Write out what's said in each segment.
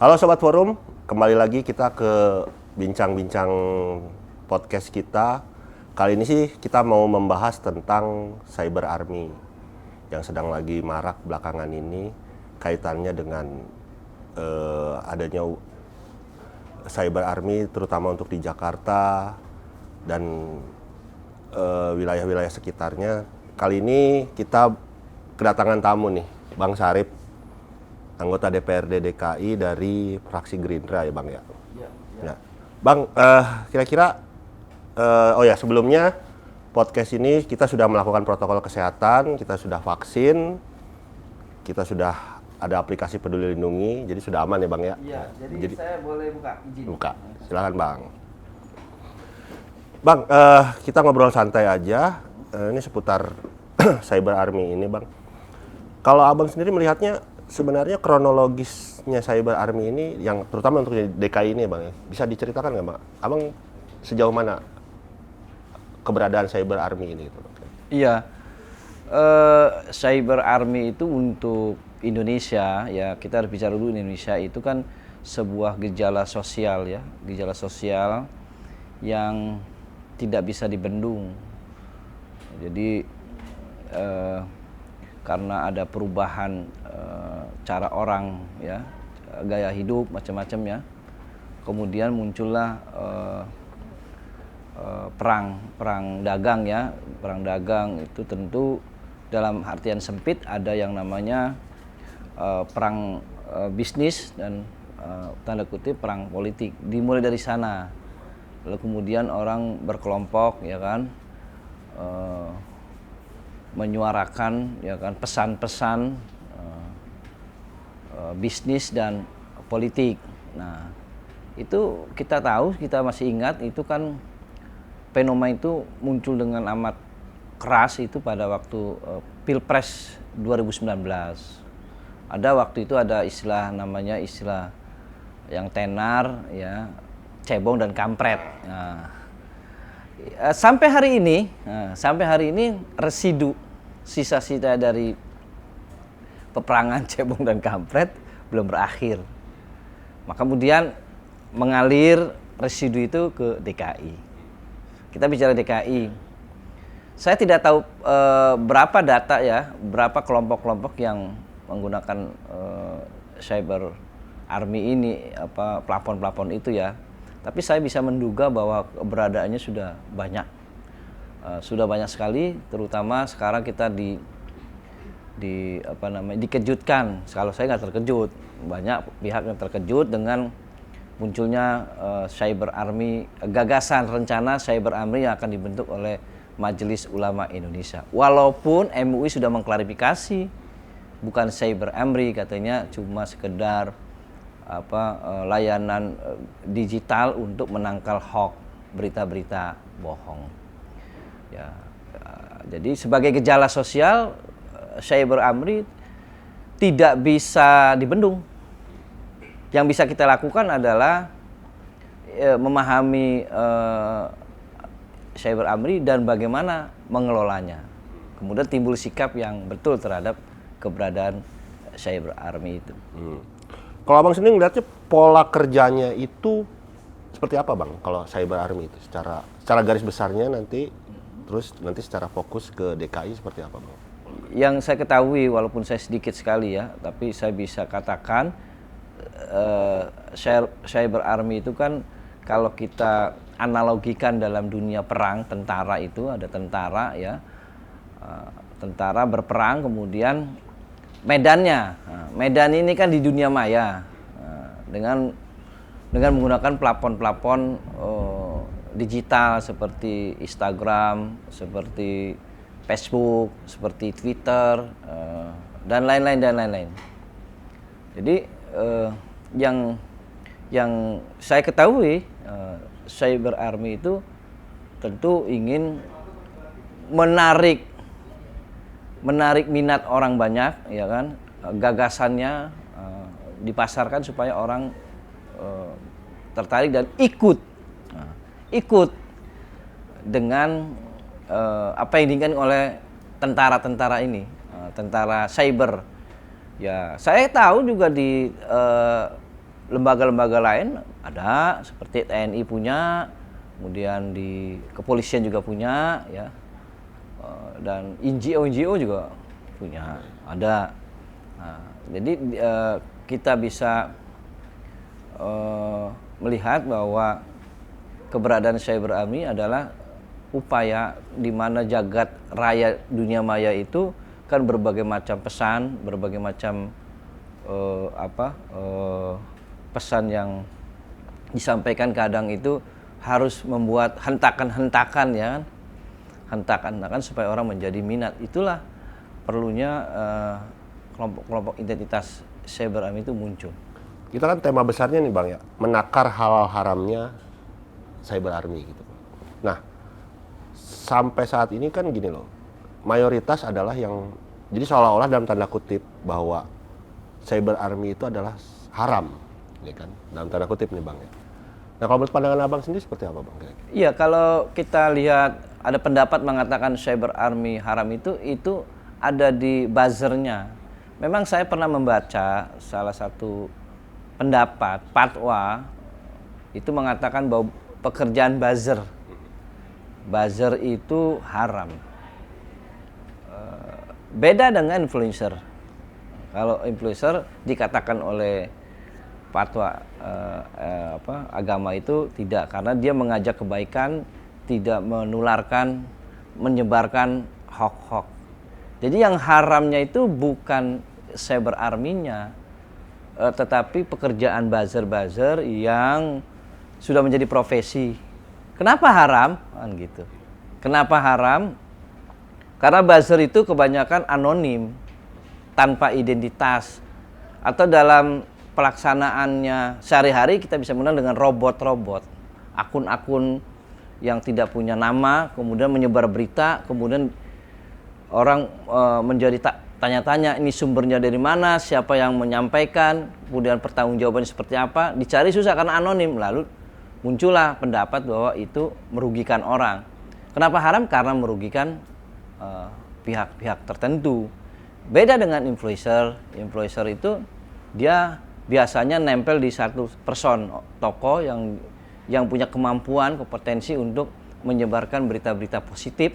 Halo Sobat Forum, kembali lagi kita ke bincang-bincang podcast kita. Kali ini sih kita mau membahas tentang Cyber Army yang sedang lagi marak belakangan ini, kaitannya dengan adanya Cyber Army terutama untuk di Jakarta dan wilayah-wilayah sekitarnya. Kali ini kita kedatangan tamu nih, Bang Syarif, anggota DPRD DKI dari fraksi Gerindra ya Bang ya. Ya. Bang, kira-kira sebelumnya podcast ini kita sudah melakukan protokol kesehatan, kita sudah vaksin, kita sudah ada aplikasi Peduli Lindungi, jadi sudah aman ya Bang ya. Iya, jadi saya boleh buka izin. Buka, silakan Bang. Bang, kita ngobrol santai aja. Ini seputar Cyber Army ini Bang. Kalau Abang sendiri melihatnya sebenarnya kronologisnya Cyber Army ini, yang terutama untuk DKI ini Bang, bisa diceritakan nggak Bang? Abang sejauh mana keberadaan Cyber Army ini? Gitu, Bang? Iya, Cyber Army itu untuk Indonesia, ya kita harus bicara dulu Indonesia itu kan sebuah gejala sosial ya, gejala sosial yang tidak bisa dibendung. Jadi karena ada perubahan cara orang ya, gaya hidup macam-macam ya, kemudian muncullah perang dagang ya. Perang dagang itu tentu dalam artian sempit ada yang namanya perang bisnis dan tanda kutip perang politik. Dimulai dari sana, lalu kemudian orang berkelompok ya kan, menyuarakan ya kan pesan-pesan bisnis dan politik. Nah, itu kita tahu, kita masih ingat itu kan fenomena itu muncul dengan amat keras itu pada waktu Pilpres 2019. Ada waktu itu ada istilah namanya istilah yang tenar ya, cebong dan kampret. Nah, sampai hari ini residu sisa-sisa dari peperangan cebong dan kampret belum berakhir. Maka kemudian mengalir residu itu ke DKI. Kita bicara DKI. Saya tidak tahu berapa data ya, berapa kelompok-kelompok yang menggunakan Cyber Army ini, apa plafon-plafon itu ya. Tapi saya bisa menduga bahwa keberadaannya sudah banyak. Sudah banyak sekali, terutama sekarang kita dikejutkan. Kalau saya nggak terkejut, banyak pihak yang terkejut dengan munculnya Cyber Army, gagasan rencana Cyber Army yang akan dibentuk oleh Majelis Ulama Indonesia. Walaupun MUI sudah mengklarifikasi bukan Cyber Army, katanya cuma sekedar layanan digital untuk menangkal hoax, berita-berita bohong. Ya, jadi sebagai gejala sosial, Cyber Army tidak bisa dibendung. Yang bisa kita lakukan adalah memahami Cyber Army dan bagaimana mengelolanya. Kemudian timbul sikap yang betul terhadap keberadaan Cyber Army itu. Kalau Abang sendiri ngeliatnya pola kerjanya itu seperti apa Bang? Kalau Cyber Army itu secara garis besarnya nanti secara fokus ke DKI seperti apa Bang? Yang saya ketahui, walaupun saya sedikit sekali ya, tapi saya bisa katakan Cyber Army itu kan kalau kita analogikan dalam dunia perang, tentara itu ada tentara ya, tentara berperang, kemudian medannya, medan ini kan di dunia maya, dengan menggunakan plafon-plafon digital seperti Instagram, seperti Facebook, seperti Twitter, dan lain-lain. Jadi yang saya ketahui, Cyber Army itu tentu ingin menarik minat orang banyak, ya kan? Gagasannya dipasarkan supaya orang tertarik dan ikut dengan apa yang diinginkan oleh tentara-tentara ini, tentara cyber. Ya, saya tahu juga di lembaga-lembaga lain ada, seperti TNI punya, kemudian di kepolisian juga punya, ya, dan NGO juga punya, ada. Nah, jadi kita bisa melihat bahwa keberadaan Cyber Army adalah upaya di mana jagat raya dunia maya itu kan berbagai macam pesan, berbagai macam pesan yang disampaikan kadang itu harus membuat hentakan-hentakan, ya kan, hentakan-hentakan supaya orang menjadi minat. Itulah perlunya kelompok-kelompok identitas Cyber Army itu muncul. Kita kan tema besarnya nih Bang ya, menakar halal haramnya Cyber Army gitu. Nah, sampai saat ini kan gini loh, mayoritas adalah yang, jadi seolah-olah dalam tanda kutip bahwa Cyber Army itu adalah haram, ya kan, dalam tanda kutip nih Bang ya. Nah, kalau menurut pandangan Abang sendiri seperti apa Bang? Iya, kalau kita lihat ada pendapat mengatakan Cyber Army haram itu ada di buzzernya. Memang saya pernah membaca salah satu pendapat fatwa itu mengatakan bahwa pekerjaan buzzer itu haram. Beda dengan influencer. Kalau influencer dikatakan oleh fatwa agama itu tidak, karena dia mengajak kebaikan, tidak menularkan, menyebarkan hoax. Jadi yang haramnya itu bukan Cyber Army-nya, tetapi pekerjaan buzzer yang sudah menjadi profesi. Kenapa haram? Kan gitu. Kenapa haram? Karena buzzer itu kebanyakan anonim, tanpa identitas, atau dalam pelaksanaannya sehari-hari kita bisa mengenal dengan robot-robot, akun-akun yang tidak punya nama, kemudian menyebar berita, kemudian orang menjadi tanya-tanya ini sumbernya dari mana, siapa yang menyampaikan, kemudian pertanggungjawabannya seperti apa, dicari susah karena anonim. Lalu muncullah pendapat bahwa itu merugikan orang. Kenapa haram? Karena merugikan pihak-pihak tertentu. Beda dengan influencer. Influencer itu dia biasanya nempel di satu person, tokoh yang punya kemampuan, kompetensi untuk menyebarkan berita-berita positif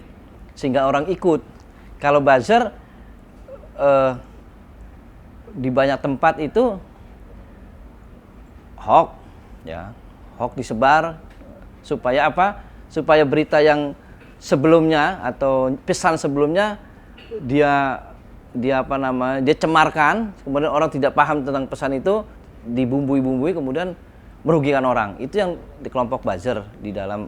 sehingga orang ikut. Kalau buzzer di banyak tempat itu hoax, ya. Hoax disebar supaya apa? Supaya berita yang sebelumnya atau pesan sebelumnya dia cemarkan, kemudian orang tidak paham tentang pesan itu, dibumbui-bumbui, kemudian merugikan orang. Itu yang di kelompok buzzer di dalam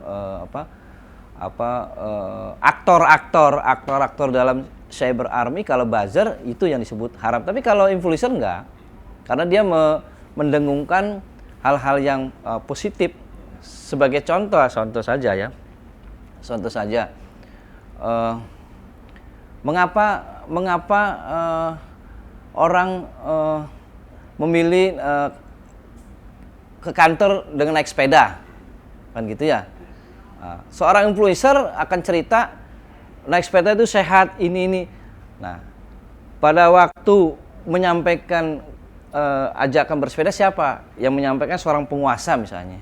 aktor-aktor dalam Cyber Army. Kalau buzzer itu yang disebut haram. Tapi kalau influencer enggak, karena dia mendengungkan hal-hal yang positif. Sebagai contoh saja ya, mengapa orang memilih ke kantor dengan naik sepeda, kan gitu ya. Seorang influencer akan cerita naik sepeda itu sehat, ini. Nah, pada waktu menyampaikan ajakan bersepeda, siapa yang menyampaikan? Seorang penguasa misalnya.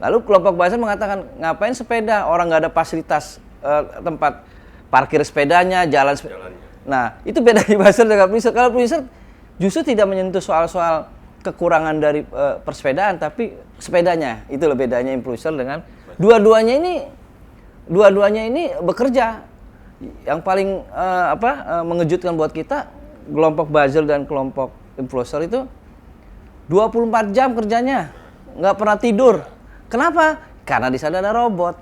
Lalu kelompok buzzer mengatakan, ngapain sepeda, orang nggak ada fasilitas tempat parkir sepedanya, jalan sepedanya. Nah, itu beda di buzzer dengan influencer. Kalau influencer justru tidak menyentuh soal-soal kekurangan dari persepedaan, tapi sepedanya. Itulah bedanya influencer dengan dua-duanya ini bekerja. Yang paling mengejutkan buat kita, kelompok buzzer dan kelompok influencer itu 24 jam kerjanya, nggak pernah tidur. Kenapa? Karena di sana ada robot.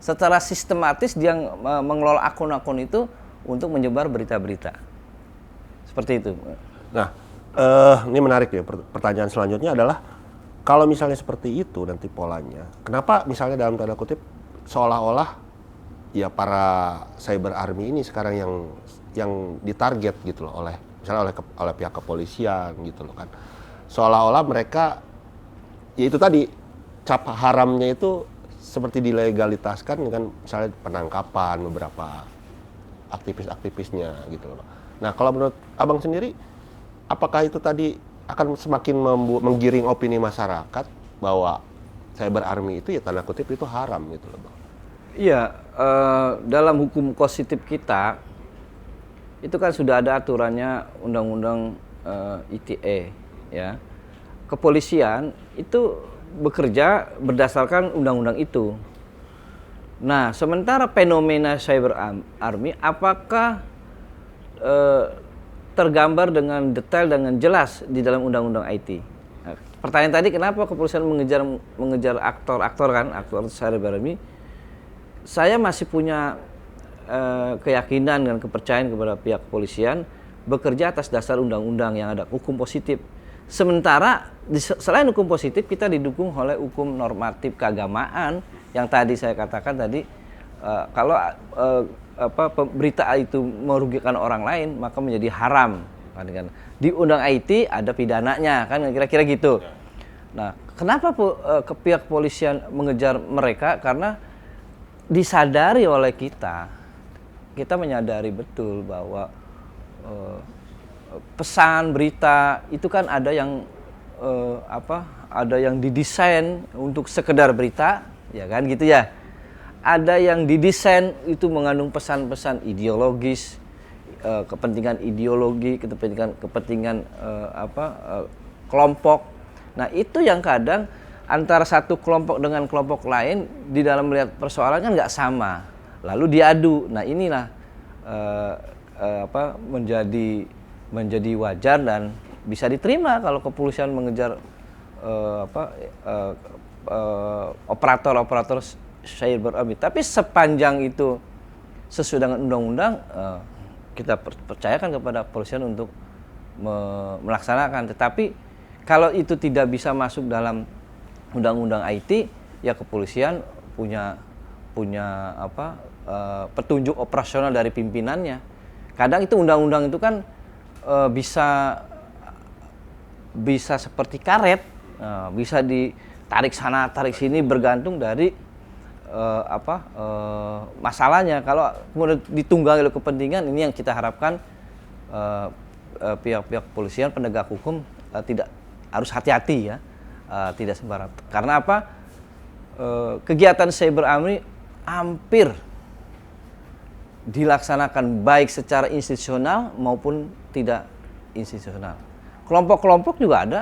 Secara sistematis dia mengelola akun-akun itu untuk menyebar berita-berita. Seperti itu. Nah, ini menarik ya. Pertanyaan selanjutnya adalah, kalau misalnya seperti itu nanti polanya, kenapa misalnya dalam tanda kutip seolah-olah ya para Cyber Army ini sekarang yang ditarget gitu loh oleh pihak kepolisian gitu loh kan. Seolah-olah mereka ya itu tadi cap haramnya itu seperti dilegalitaskan dengan misalnya penangkapan beberapa aktivis-aktivisnya gitu loh. Nah, kalau menurut Abang sendiri, apakah itu tadi akan semakin menggiring opini masyarakat bahwa cyber army itu ya tanda kutip itu haram gitu loh Bang. Iya, dalam hukum positif kita itu kan sudah ada aturannya undang-undang ITE ya. Kepolisian itu bekerja berdasarkan undang-undang itu. Nah, sementara fenomena cyber army apakah tergambar dengan detail dengan jelas di dalam undang-undang IT? Nah, pertanyaan tadi kenapa kepolisian mengejar aktor cyber army? Saya masih punya keyakinan dan kepercayaan kepada pihak kepolisian bekerja atas dasar undang-undang yang ada hukum positif. Sementara selain hukum positif kita didukung oleh hukum normatif keagamaan yang tadi saya katakan tadi kalau berita itu merugikan orang lain maka menjadi haram. Di undang IT ada pidananya kan kira-kira gitu. Nah, kenapa pihak kepolisian mengejar mereka? Karena disadari oleh kita menyadari betul bahwa pesan berita itu kan ada yang ada yang didesain untuk sekedar berita, ya kan gitu ya. Ada yang didesain itu mengandung pesan-pesan ideologis, kepentingan ideologi, kepentingan kelompok. Nah, itu yang kadang antara satu kelompok dengan kelompok lain di dalam melihat persoalan kan nggak sama. Lalu diadu. Nah, inilah menjadi wajar dan bisa diterima kalau kepolisian mengejar operator cyber army. Tapi sepanjang itu sesuai dengan undang-undang, kita percayakan kepada kepolisian untuk melaksanakan. Tetapi kalau itu tidak bisa masuk dalam undang-undang IT, ya kepolisian punya petunjuk operasional dari pimpinannya. Kadang itu undang-undang itu kan bisa seperti karet, bisa ditarik sana tarik sini bergantung dari masalahnya. Kalau kemudian ditunggangi oleh kepentingan, ini yang kita harapkan pihak-pihak kepolisian penegak hukum tidak harus hati-hati ya, tidak sembarang. Karena apa? Kegiatan cyber army hampir dilaksanakan baik secara institusional maupun tidak institusional. Kelompok-kelompok juga ada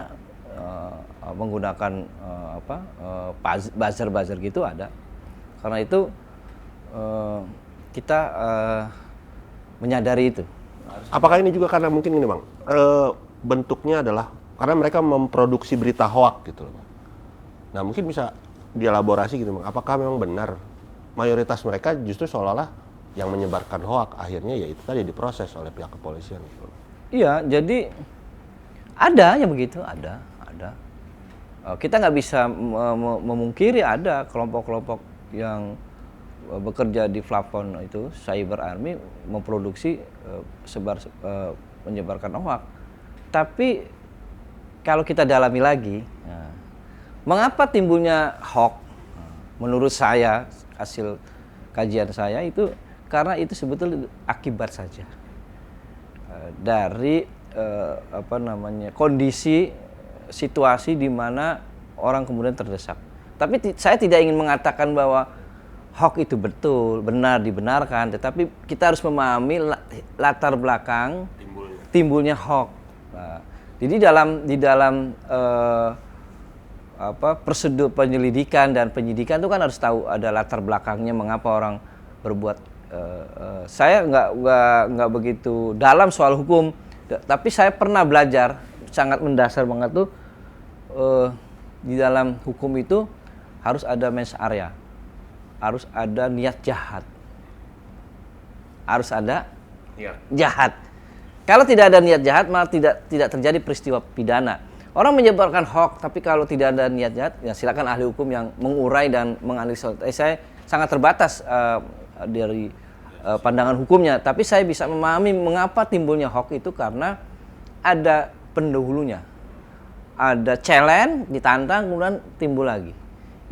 menggunakan buzzer gitu ada. Karena itu kita menyadari itu. Apakah ini juga karena mungkin ini Bang, bentuknya adalah karena mereka memproduksi berita hoak gitu loh Bang. Nah mungkin bisa dielaborasi gitu Bang, apakah memang benar mayoritas mereka justru seolah-olah yang menyebarkan hoak akhirnya ya itu tadi diproses oleh pihak kepolisian gitu. Iya, jadi ada yang begitu, ada. Kita nggak bisa memungkiri ada kelompok-kelompok yang bekerja di platform itu cyber army memproduksi menyebarkan hoak. Tapi kalau kita dalami lagi, mengapa timbulnya hoak? Menurut saya hasil kajian saya itu karena itu sebetulnya akibat saja dari kondisi situasi di mana orang kemudian terdesak. Tapi saya tidak ingin mengatakan bahwa hoax itu betul, benar, dibenarkan, tetapi kita harus memahami latar belakang timbulnya hoax. Nah, jadi di dalam prosedur penyelidikan dan penyidikan itu kan harus tahu ada latar belakangnya mengapa orang berbuat. Saya nggak begitu dalam soal hukum, tapi saya pernah belajar sangat mendasar banget tuh di dalam hukum itu harus ada mens area, harus ada niat jahat, harus ada jahat. Kalau tidak ada niat jahat malah tidak terjadi peristiwa pidana. Orang menyebarkan hoax, tapi kalau tidak ada niat jahat, ya silakan ahli hukum yang mengurai dan menganalisis. Saya sangat terbatas dari pandangan hukumnya, tapi saya bisa memahami mengapa timbulnya hoax itu karena ada pendahulunya, ada challenge, ditantang, kemudian timbul lagi.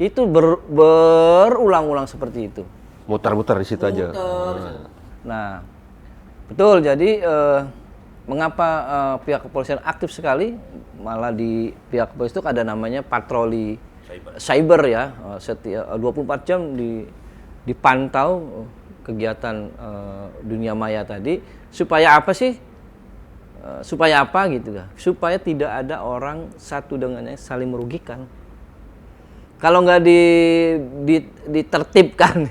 Itu berulang-ulang seperti itu. Muter-muter di situ aja. Nah, betul. Jadi mengapa pihak kepolisian aktif sekali, malah di pihak kepolisian itu ada namanya patroli cyber ya, setiap 24 jam dipantau kegiatan dunia maya tadi, supaya apa sih? Supaya apa gitu kan? Supaya tidak ada orang satu dengannya saling merugikan. Kalau nggak ditertibkan,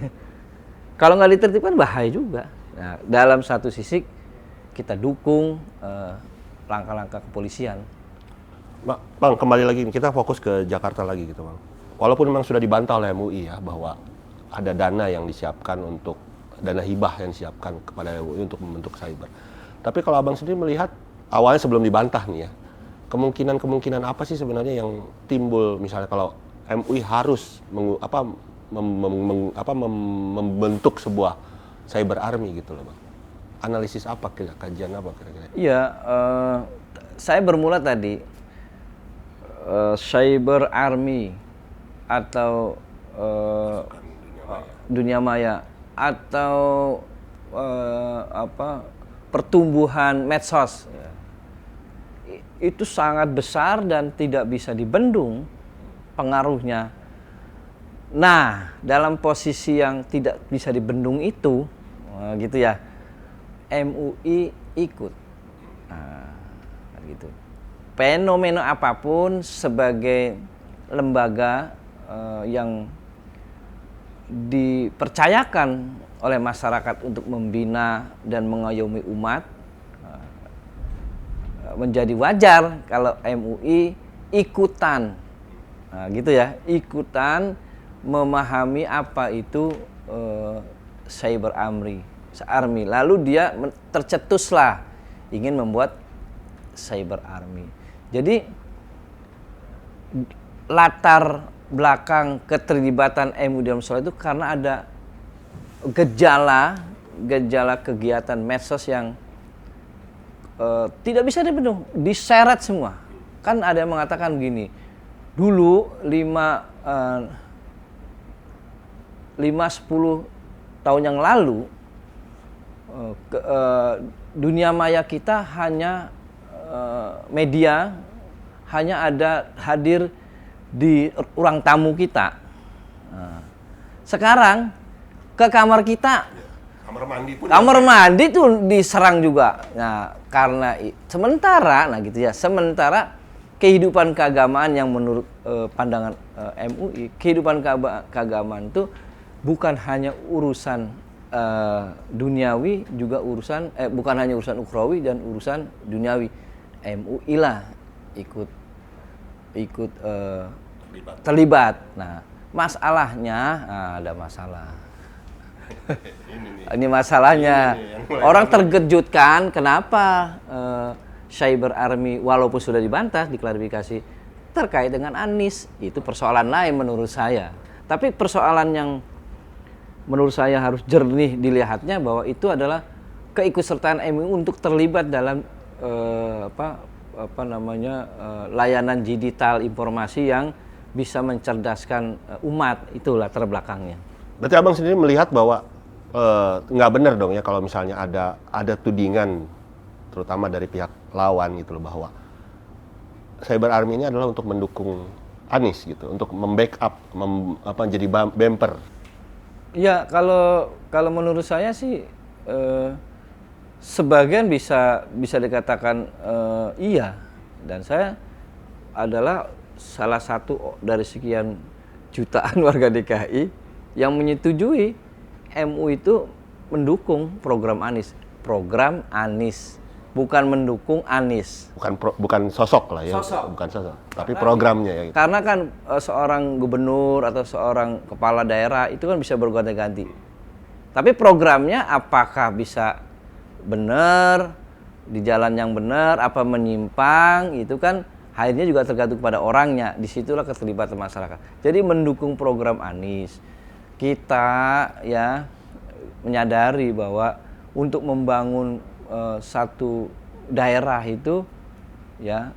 kalau nggak ditertibkan bahaya juga. Nah, dalam satu sisi kita dukung langkah-langkah kepolisian. Bang, kembali lagi kita fokus ke Jakarta lagi gitu Bang. Walaupun memang sudah dibantah oleh MUI ya bahwa ada dana yang disiapkan untuk dana hibah yang disiapkan kepada MUI untuk membentuk cyber. Tapi kalau Abang sendiri melihat awalnya sebelum dibantah nih ya, kemungkinan apa sih sebenarnya yang timbul misalnya kalau MUI harus membentuk sebuah cyber army gitu loh Bang. Analisis apa kajian apa kira-kira? Iya, saya bermula tadi cyber army atau dunia maya atau pertumbuhan medsos itu sangat besar dan tidak bisa dibendung pengaruhnya. Nah, dalam posisi yang tidak bisa dibendung itu, gitu ya, MUI ikut. Nah, gitu. Fenomena apapun sebagai lembaga yang dipercayakan oleh masyarakat untuk membina dan mengayomi umat, menjadi wajar kalau MUI ikutan, gitu ya, ikutan memahami apa itu cyber army. Lalu dia tercetuslah ingin membuat cyber army. Jadi latar belakang keterlibatan MUI dalam soal itu karena ada gejala kegiatan medsos yang tidak bisa dibendung, diseret semua. Kan ada yang mengatakan begini, dulu 5-10 tahun yang lalu dunia maya kita hanya media hanya hadir di ruang tamu kita. Sekarang ke kamar kita, kamar mandi tuh diserang juga. Nah, karena sementara kehidupan keagamaan yang menurut pandangan MUI, kehidupan keagamaan itu bukan hanya urusan duniawi, juga bukan hanya urusan ukhrawi dan urusan duniawi. MUI lah ikut terlibat. Nah, masalahnya ada masalah. Ini masalahnya. Orang terkejutkan kenapa cyber army walaupun sudah dibantah, diklarifikasi terkait dengan Anies. Itu persoalan lain menurut saya. Tapi persoalan yang menurut saya harus jernih dilihatnya bahwa itu adalah keikutsertaan MUI untuk terlibat dalam layanan digital informasi yang bisa mencerdaskan umat. Itulah latar belakangnya. Berarti Abang sendiri melihat bahwa nggak benar dong ya kalau misalnya ada tudingan terutama dari pihak lawan gitu loh bahwa cyber army ini adalah untuk mendukung Anies gitu, untuk membackup jadi bumper. Ya, kalau menurut saya sih sebagian bisa dikatakan iya, dan saya adalah salah satu dari sekian jutaan warga DKI yang menyetujui MUI itu mendukung program Anies, bukan mendukung Anies. Bukan sosok lah ya, bukan sosok, tapi programnya ya. Gitu. Karena kan seorang gubernur atau seorang kepala daerah itu kan bisa berganti-ganti. Tapi programnya apakah bisa benar, di jalan yang benar, apa menyimpang, itu kan akhirnya juga tergantung pada orangnya. Disitulah keterlibatan masyarakat. Jadi mendukung program Anies, kita ya menyadari bahwa untuk membangun satu daerah itu ya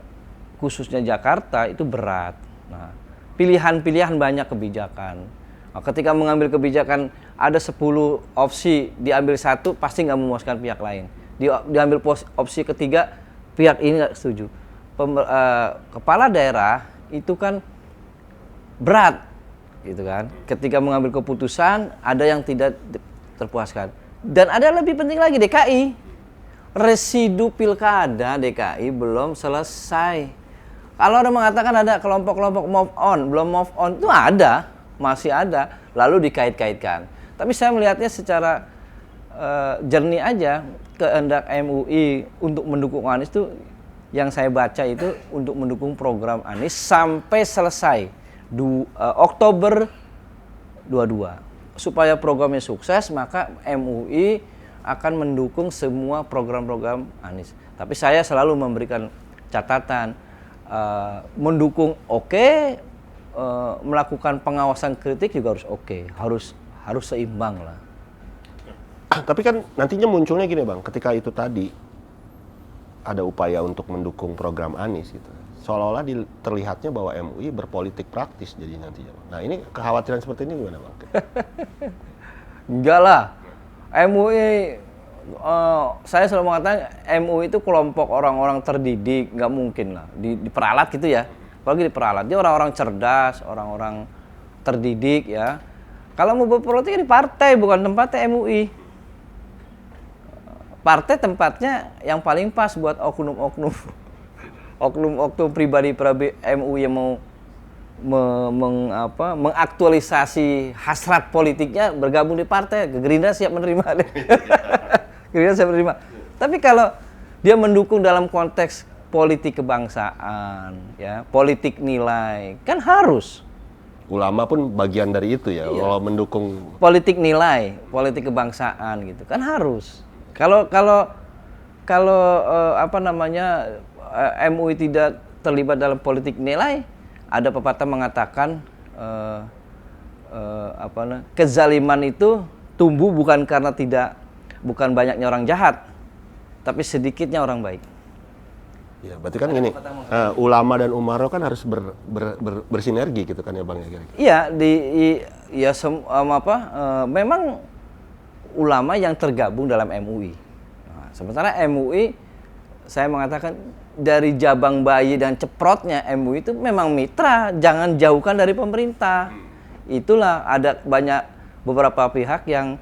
khususnya Jakarta itu berat. Nah, pilihan-pilihan banyak kebijakan. Nah, ketika mengambil kebijakan ada 10 opsi, diambil satu pasti nggak memuaskan pihak lain. diambil opsi ketiga, pihak ini nggak setuju. Kepala daerah itu kan berat, gitu kan. Ketika mengambil keputusan, ada yang tidak terpuaskan. Dan ada lebih penting lagi, DKI. Residu pilkada DKI belum selesai. Kalau ada mengatakan ada kelompok-kelompok move on, belum move on, itu ada, masih ada, lalu dikait-kaitkan. Tapi saya melihatnya secara jernih aja, kehendak MUI untuk mendukung Anies itu, yang saya baca itu untuk mendukung program Anies sampai selesai Oktober 22. Supaya programnya sukses, maka MUI akan mendukung semua program-program Anies. Tapi saya selalu memberikan catatan, mendukung oke, melakukan pengawasan kritik juga harus oke, harus seimbang lah. Tapi kan nantinya munculnya gini Bang, ketika itu tadi ada upaya untuk mendukung program Anies gitu, seolah-olah terlihatnya bahwa MUI berpolitik praktis jadi nantinya. Nah ini kekhawatiran seperti ini gimana Bang? Enggak lah, MUI, saya selalu mengatakan MUI itu kelompok orang-orang terdidik, nggak mungkin lah diperalat gitu ya. Apalagi diperalat, dia orang-orang cerdas, orang-orang terdidik ya. Kalau mau berpolitik di partai, bukan tempatnya MUI. Partai tempatnya yang paling pas buat oknum-oknum pribadi MUI yang mau mengaktualisasi hasrat politiknya, bergabung di partai. Gerindra siap menerima deh. Gerindra siap menerima. Tapi kalau dia mendukung dalam konteks politik kebangsaan, ya, politik nilai, kan harus. Ulama pun bagian dari itu ya, kalau mendukung politik nilai, politik kebangsaan gitu, kan harus. Kalau MUI tidak terlibat dalam politik nilai, ada pepatah mengatakan kezaliman itu tumbuh bukan karena bukan banyaknya orang jahat, tapi sedikitnya orang baik. Ya, berarti kan gini, ulama dan umaro kan harus bersinergi gitu kan ya Bang ya. Iya, memang ulama yang tergabung dalam MUI. Nah, sementara MUI, saya mengatakan dari jabang bayi dan ceprotnya MUI itu memang mitra, jangan jauhkan dari pemerintah. Itulah ada beberapa pihak yang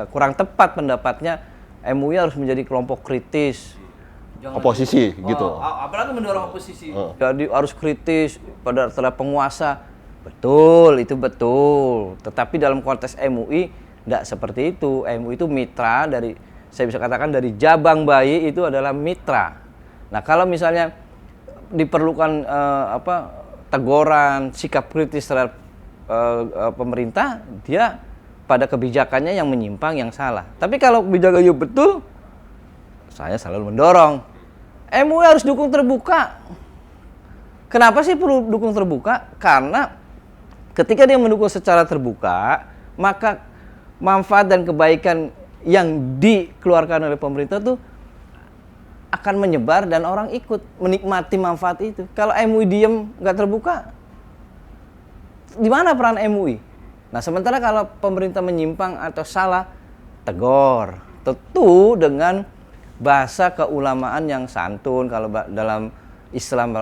kurang tepat pendapatnya. MUI harus menjadi kelompok kritis. Oposisi gitu. Apalagi mendorong oposisi. Jadi harus kritis terhadap penguasa. Betul, itu betul. Tetapi dalam konteks MUI tidak seperti itu. MUI itu mitra saya bisa katakan dari jabang bayi itu adalah mitra. Nah, kalau misalnya diperlukan teguran, sikap kritis terhadap pemerintah, dia pada kebijakannya yang menyimpang, yang salah. Tapi kalau kebijakannya betul, saya selalu mendorong. MUI harus dukung terbuka. Kenapa sih perlu dukung terbuka? Karena ketika dia mendukung secara terbuka, maka manfaat dan kebaikan yang dikeluarkan oleh pemerintah tuh akan menyebar dan orang ikut menikmati manfaat itu. Kalau MUI diem nggak terbuka, di mana peran MUI? Nah, sementara kalau pemerintah menyimpang atau salah, tegur. Tentu dengan bahasa keulamaan yang santun. Kalau dalam Islam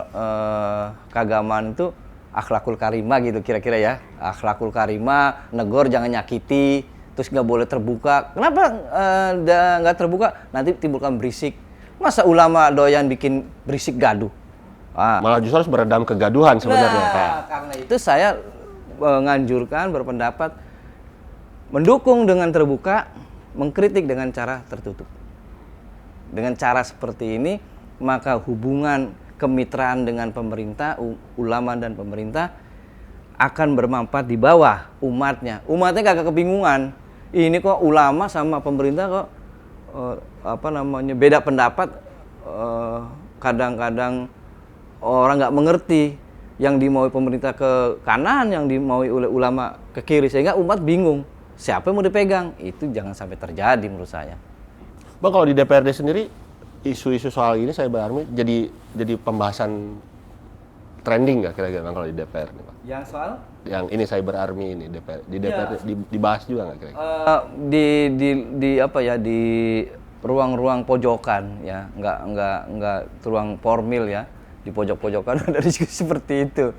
keagamaan itu akhlakul karimah gitu kira-kira ya. Akhlakul karimah, negor jangan nyakiti, terus nggak boleh terbuka. Kenapa nggak terbuka? Nanti timbulkan berisik. Masa ulama doyan bikin berisik gaduh? Malah justru harus meredam kegaduhan sebenarnya. Karena itu saya menganjurkan, berpendapat mendukung dengan terbuka, mengkritik dengan cara tertutup. Dengan cara seperti ini, maka hubungan kemitraan dengan pemerintah, ulama dan pemerintah akan bermanfaat di bawah umatnya. Umatnya kagak kebingungan. Ini kok ulama sama pemerintah kok beda pendapat. Kadang-kadang orang nggak mengerti. Yang dimaui pemerintah ke kanan, yang dimaui oleh ulama ke kiri, sehingga umat bingung. Siapa yang mau dipegang? Itu jangan sampai terjadi menurut saya. Bang, kalau di DPRD sendiri isu-isu soal ini saya berarti jadi pembahasan trending nggak kira-kira Bang kalau di DPR nih Bang? Yang soal? Yang ini cyber army ini di DPR dibahas juga nggak kira-kira? Di apa ya, di ruang-ruang pojokan ya, nggak ruang formil ya, di pojok-pojokan ada diskusi seperti itu.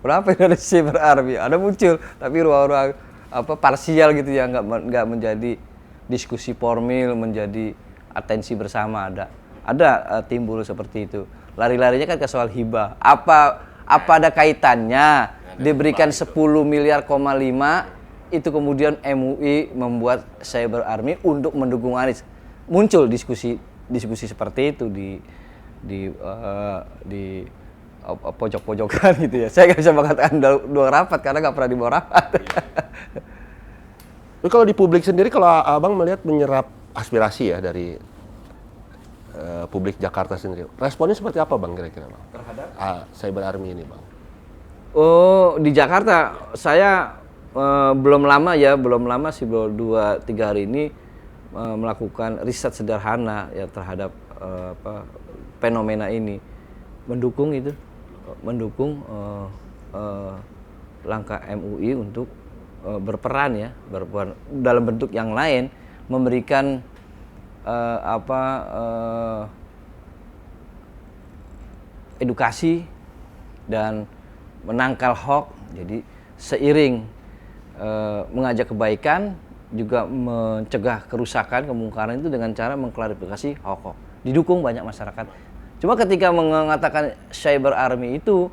Berapa yang ada cyber army? Ada muncul, tapi ruang-ruang apa parsial gitu ya, nggak menjadi diskusi formil, menjadi atensi bersama. Ada timbul seperti itu. Lari-larinya kan ke soal hibah. Apa ada kaitannya diberikan 10 miliar, 5 itu kemudian MUI membuat cyber army untuk mendukung Anies. Muncul diskusi seperti itu di pojok-pojokan gitu ya. Saya nggak bisa mengatakan dua rapat karena nggak pernah dibawa rapat. Tapi kalau di publik sendiri, kalau Abang melihat menyerap aspirasi ya dari publik Jakarta sendiri, responnya seperti apa Bang kira-kira Bang? Terhadap cyber army ini Bang? Oh, di Jakarta saya belum lama sih, baru 2-3 hari ini melakukan riset sederhana ya terhadap fenomena ini, mendukung langkah MUI untuk berperan dalam bentuk yang lain, memberikan edukasi dan menangkal hoax. Jadi seiring mengajak kebaikan juga mencegah kerusakan, kemungkaran itu dengan cara mengklarifikasi hoax. Didukung banyak masyarakat. Cuma ketika mengatakan cyber army itu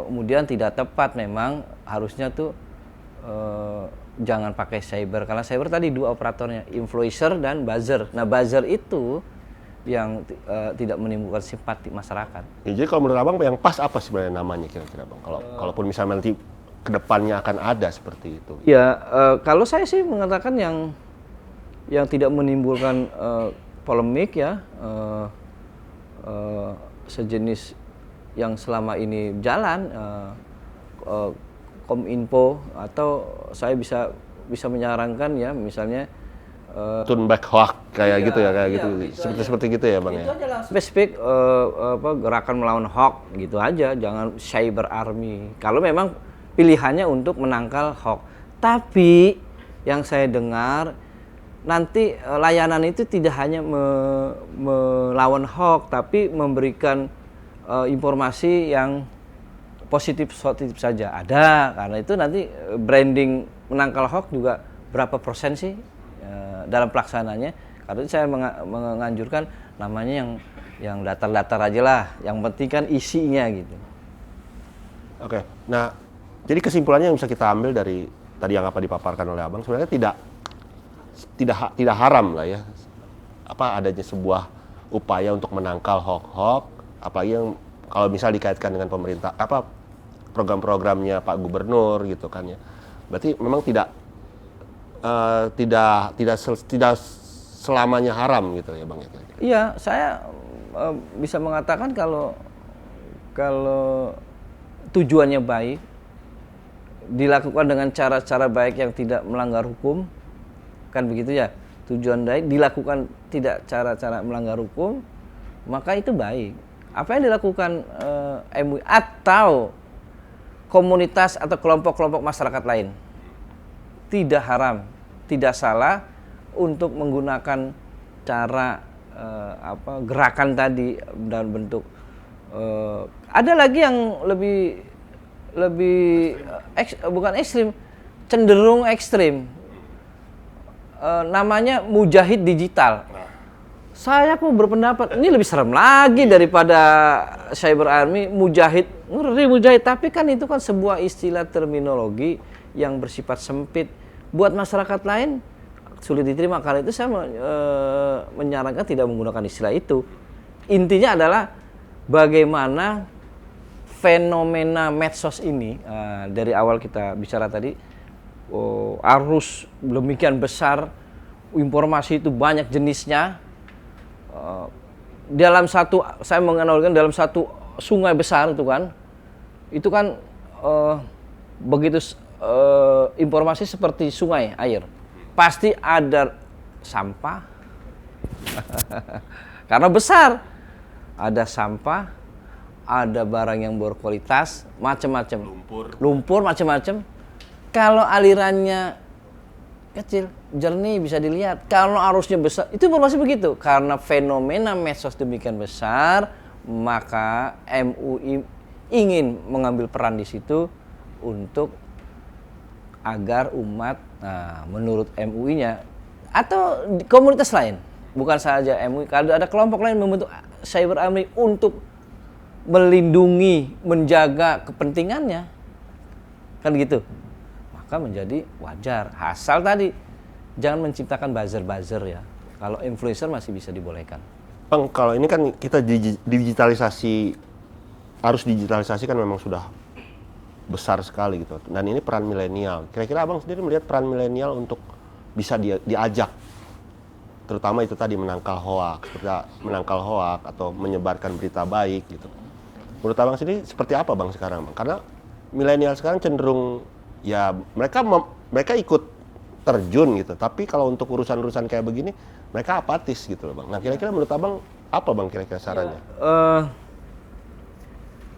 kemudian tidak tepat, memang harusnya tuh jangan pakai cyber, karena cyber tadi dua operatornya, influencer dan buzzer. Nah, buzzer itu yang tidak menimbulkan simpati masyarakat. Ya, jadi kalau menurut Abang yang pas apa sebenarnya namanya kira-kira Bang? Kalaupun misalnya nanti kedepannya akan ada seperti itu. Ya, kalau saya sih mengatakan yang tidak menimbulkan polemik ya, sejenis yang selama ini jalan, Kominfo, atau saya bisa menyarankan ya, misalnya Turn back hoax kayak gitu ya, gitu seperti gitu ya Bang itu ya. aja langsung spesifik gerakan melawan hoax gitu aja, jangan cyber army. Kalau memang pilihannya untuk menangkal hoax. Tapi yang saya dengar nanti layanan itu tidak hanya melawan hoax, tapi memberikan informasi yang positif saja ada, karena itu nanti branding menangkal hoax juga berapa persen sih dalam pelaksananya. Karena itu saya menganjurkan namanya yang datar-datar aja lah, yang penting kan isinya gitu. Oke, nah jadi kesimpulannya yang bisa kita ambil dari tadi yang apa dipaparkan oleh Abang, sebenarnya tidak haram lah ya adanya sebuah upaya untuk menangkal hoax, apalagi yang kalau misal dikaitkan dengan pemerintah program-programnya Pak Gubernur gitu kan ya. Berarti memang tidak selamanya haram gitu ya Bang ya. Iya, saya bisa mengatakan kalau tujuannya baik, dilakukan dengan cara-cara baik yang tidak melanggar hukum, kan begitu ya. Tujuan baik dilakukan tidak cara-cara melanggar hukum, maka itu baik. Apa yang dilakukan MUI atau komunitas atau kelompok-kelompok masyarakat lain tidak haram, tidak salah untuk menggunakan cara gerakan tadi dalam bentuk ada lagi yang lebih bukan ekstrim, cenderung ekstrim, namanya mujahid digital. Saya kok berpendapat ini lebih serem lagi daripada cyber army. Mujahid, ngeri mujahid, tapi kan itu kan sebuah istilah terminologi yang bersifat sempit. Buat masyarakat lain sulit diterima, karena itu saya menyarankan tidak menggunakan istilah itu. Intinya adalah bagaimana fenomena medsos ini, dari awal kita bicara tadi, arus demikian besar, informasi itu banyak jenisnya. Saya menganalogikan dalam satu sungai besar itu kan begitu informasi seperti sungai air, pasti ada sampah karena besar, ada sampah, ada barang yang berkualitas, macam-macam. Lumpur macam-macam. Kalau alirannya kecil, jernih bisa dilihat. Kalau arusnya besar, itu informasi begitu. Karena fenomena medsos demikian besar, maka MUI ingin mengambil peran di situ untuk agar umat, menurut MUI-nya atau komunitas lain, bukan saja MUI, kalau ada kelompok lain membentuk Cyber Army untuk melindungi, menjaga kepentingannya, kan gitu. Maka menjadi wajar. Asal tadi jangan menciptakan buzzer ya. Kalau influencer masih bisa dibolehkan. Bang, kalau ini kan kita digitalisasi, arus digitalisasi kan memang sudah besar sekali gitu. Dan ini peran milenial. Kira-kira Abang sendiri melihat peran milenial untuk bisa diajak, terutama itu tadi menangkal hoaks atau menyebarkan berita baik gitu. Menurut Abang sendiri seperti apa Bang sekarang Bang? Karena milenial sekarang cenderung ya mereka ikut terjun gitu, tapi kalau untuk urusan-urusan kayak begini mereka apatis gitu loh Bang. Nah kira-kira menurut Abang apa Bang kira-kira sarannya?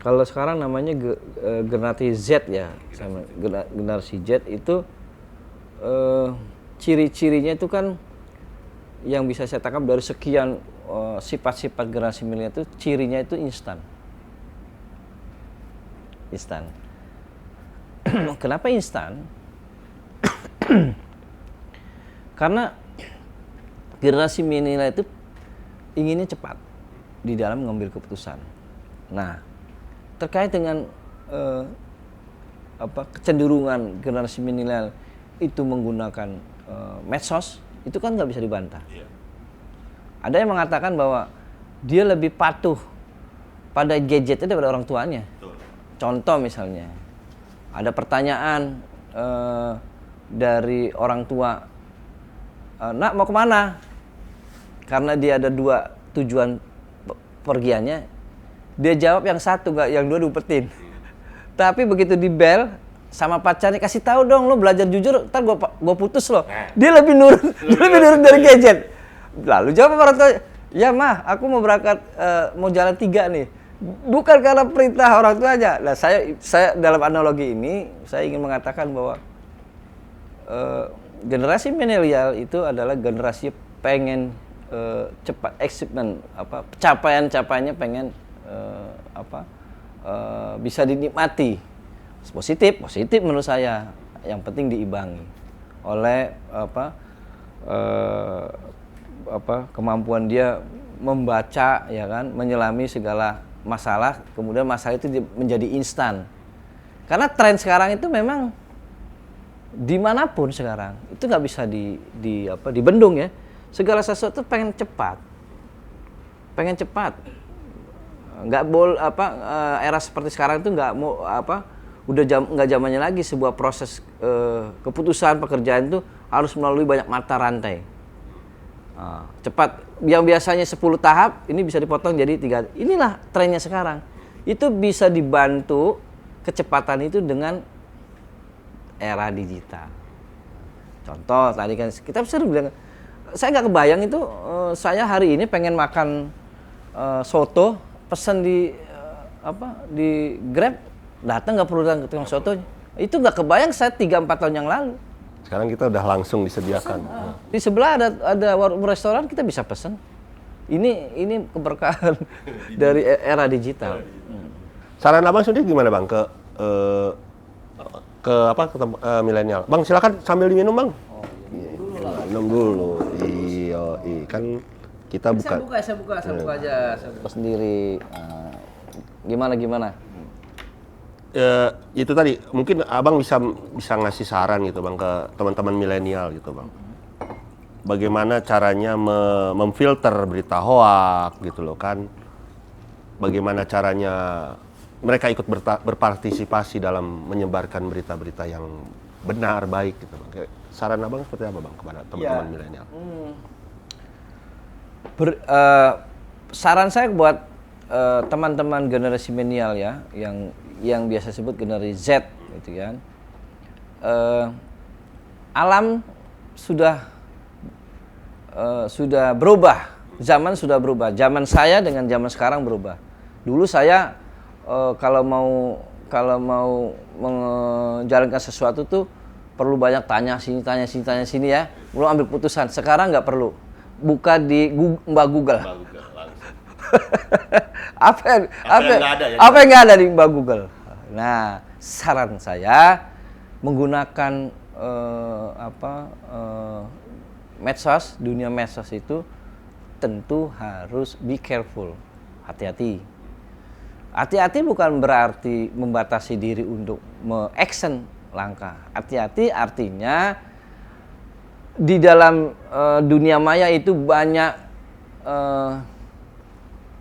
Kalau sekarang namanya generasi Z ya, sama generasi Z itu ciri-cirinya itu kan yang bisa saya tangkap dari sekian sifat-sifat generasi milenial itu cirinya itu instan. Kenapa instan? Karena generasi milenial itu inginnya cepat di dalam mengambil keputusan. Nah, terkait dengan kecenderungan generasi milenial itu menggunakan medsos, itu kan nggak bisa dibantah. Ada yang mengatakan bahwa dia lebih patuh pada gadgetnya daripada orang tuanya. Contoh misalnya, ada pertanyaan dari orang tua, nak mau kemana? Karena dia ada 2 tujuan pergiannya, dia jawab yang satu, nggak yang 2 diumpetin. Tapi begitu di bel sama pacarnya, kasih tahu dong, lo belajar jujur, ntar gua putus lo. Dia lebih nurut dari gadget. Lalu jawab orang tua, ya mah, aku mau berangkat, mau jalan 3 nih. Bukan karena perintah orang tuanya. Nah, saya dalam analogi ini saya ingin mengatakan bahwa generasi milenial itu adalah generasi pengen cepat achievement, capaian-capaiannya pengen bisa dinikmati. Positif menurut saya. Yang penting diimbangi oleh kemampuan dia membaca, ya kan, menyelami segala masalah, kemudian masalah itu menjadi instan. Karena tren sekarang itu memang dimanapun sekarang itu nggak bisa dibendung ya. Segala sesuatu pengen cepat, nggak era seperti sekarang itu nggak mau nggak zamannya lagi sebuah proses keputusan pekerjaan itu harus melalui banyak mata rantai. Cepat, yang biasanya 10 tahap ini bisa dipotong jadi 3. Inilah trennya sekarang. Itu bisa dibantu kecepatan itu dengan era digital. Contoh tadi kan kita sering bilang, saya nggak kebayang itu saya hari ini pengen makan soto, pesen di Grab, datang nggak perlu datang ke tukang sotonya. Itu nggak kebayang saya 3-4 tahun yang lalu. Sekarang kita udah langsung disediakan. Di sebelah ada warung restoran, kita bisa pesen. Ini keberkahan dari era digital. Saran Abang sendiri gimana Bang ke milenial? Bang silakan sambil diminum Bang. Minum dulu. Iya, kan kita buka. Saya buka aja. Saya buka sendiri. Gimana? Itu tadi mungkin Abang bisa ngasih saran gitu Bang ke teman-teman milenial gitu Bang. Bagaimana caranya memfilter berita hoak gitu loh kan. Bagaimana caranya mereka ikut berpartisipasi dalam menyebarkan berita-berita yang benar, baik gitu Bang. Saran Abang seperti apa Bang kepada teman-teman milenial? Saran saya buat teman-teman generasi milenial ya, yang biasa sebut generasi Z gitu kan. Alam sudah berubah, zaman sudah berubah. Zaman saya dengan zaman sekarang berubah. Dulu saya kalau mau menjalankan sesuatu tuh perlu banyak tanya sini ya, belum ambil putusan. Sekarang nggak perlu, buka di Mbak Google. apa yang nggak ada di Mbak Google. Nah, saran saya menggunakan medsos, dunia medsos itu tentu harus be careful, hati-hati. Hati-hati bukan berarti membatasi diri untuk me-action langkah. Hati-hati artinya di dalam dunia maya itu banyak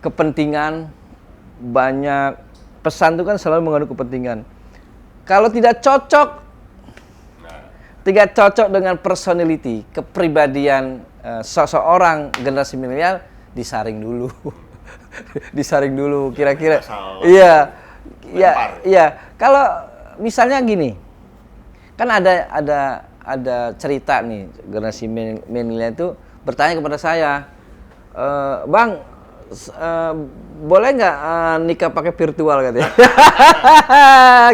kepentingan, banyak pesan itu kan selalu mengandung kepentingan. Kalau tidak cocok dengan personality, kepribadian seseorang generasi milenial, disaring dulu. Disaring dulu kira-kira. Iya. Kalau misalnya gini, kan ada cerita nih, generasi milenial itu bertanya kepada saya, Bang, boleh nggak nikah pakai virtual katanya.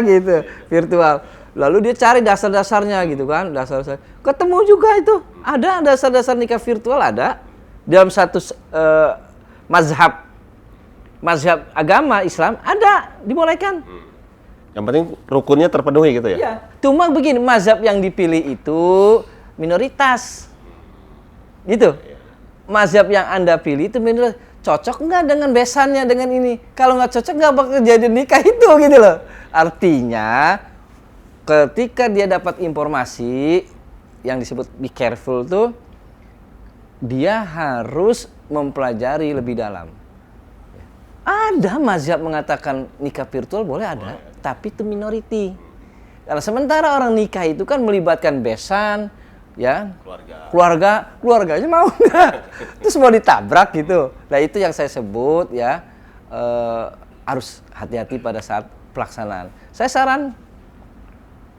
Gitu, virtual. Lalu dia cari dasar-dasarnya gitu kan, dasar-dasar. Ketemu juga itu, ada dasar-dasar nikah virtual, ada dalam satu mazhab agama Islam, ada dibolehkan. Yang penting rukunnya terpenuhi gitu ya? Iya. Cuma begini, mazhab yang dipilih itu minoritas. Gitu. Mazhab yang Anda pilih itu minoritas. Cocok nggak dengan besannya, dengan ini? Kalau nggak cocok, nggak bakal jadi nikah itu gitu loh. Artinya, ketika dia dapat informasi yang disebut be careful tuh, dia harus mempelajari lebih dalam. Ada mazhab mengatakan nikah virtual boleh ada, tapi itu minority. Karena sementara orang nikah itu kan melibatkan besan, ya, keluarganya mau nggak? Terus mau ditabrak gitu. Nah itu yang saya sebut ya, harus hati-hati pada saat pelaksanaan. Saya saran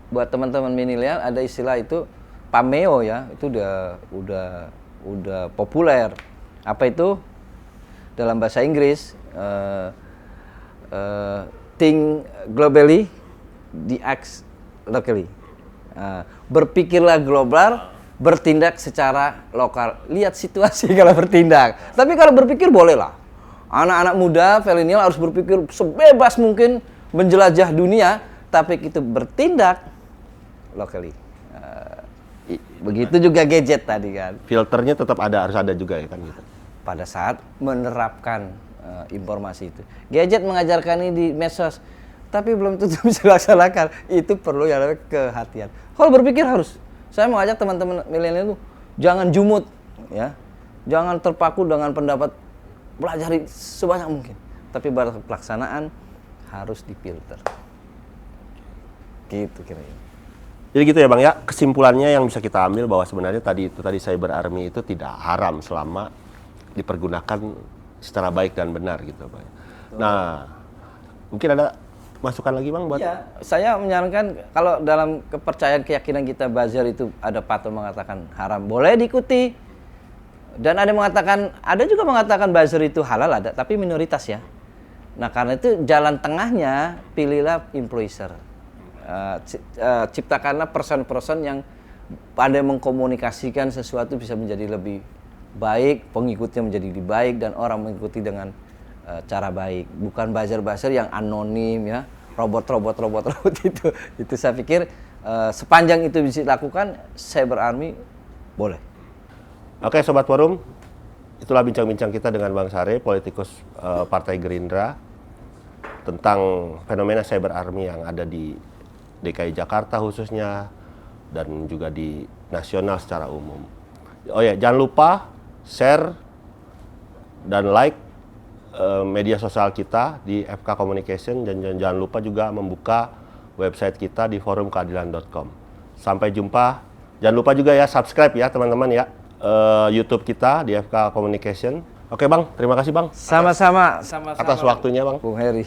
buat teman-teman milenial, ada istilah itu pameo ya, itu udah populer. Apa itu? Dalam bahasa Inggris, think globally, act locally. Berpikirlah global, bertindak secara lokal. Lihat situasi kalau bertindak. Tapi kalau berpikir bolehlah. Anak-anak muda, milenial harus berpikir sebebas mungkin menjelajah dunia, tapi itu bertindak locally. Begitu juga gadget tadi kan. Filternya tetap harus ada juga ya kan gitu. Pada saat menerapkan informasi itu. Gadget mengajarkan ini di medsos, tapi belum tentu bisa dilaksanakan. Itu perlu yang namanya kehatian. Kalau berpikir harus. Saya mau ajak teman-teman milenial itu jangan jumut, ya, jangan terpaku dengan pendapat, pelajari sebanyak mungkin. Tapi pada pelaksanaan harus difilter. Gitu kira-kira. Jadi gitu ya Bang ya, kesimpulannya yang bisa kita ambil bahwa sebenarnya tadi cyber army itu tidak haram selama dipergunakan secara baik dan benar gitu Bang. Nah, mungkin ada masukan lagi Bang buat? Ya, saya menyarankan kalau dalam kepercayaan keyakinan kita buzzer itu ada patut mengatakan haram, boleh diikuti. Dan ada juga mengatakan buzzer itu halal, ada, tapi minoritas ya. Nah, karena itu jalan tengahnya pilihlah influencer. Ciptakanlah person-person yang pandai mengkomunikasikan sesuatu bisa menjadi lebih baik, pengikutnya menjadi lebih baik, dan orang mengikuti dengan cara baik. Bukan buzzer-buzzer yang anonim ya, robot itu saya pikir sepanjang itu bisa dilakukan, cyber army boleh. Oke Sobat Forum, itulah bincang-bincang kita dengan Bang Sare, politikus Partai Gerindra, tentang fenomena cyber army yang ada di DKI Jakarta khususnya, dan juga di nasional secara umum. Oh ya, jangan lupa share dan like media sosial kita di FK Communication, dan jangan lupa juga membuka website kita di forumkeadilan.com. Sampai jumpa. Jangan lupa juga ya subscribe ya teman-teman ya YouTube kita di FK Communication. Oke Bang, terima kasih Bang. Sama-sama. Atas waktunya Bang. Bung Heri.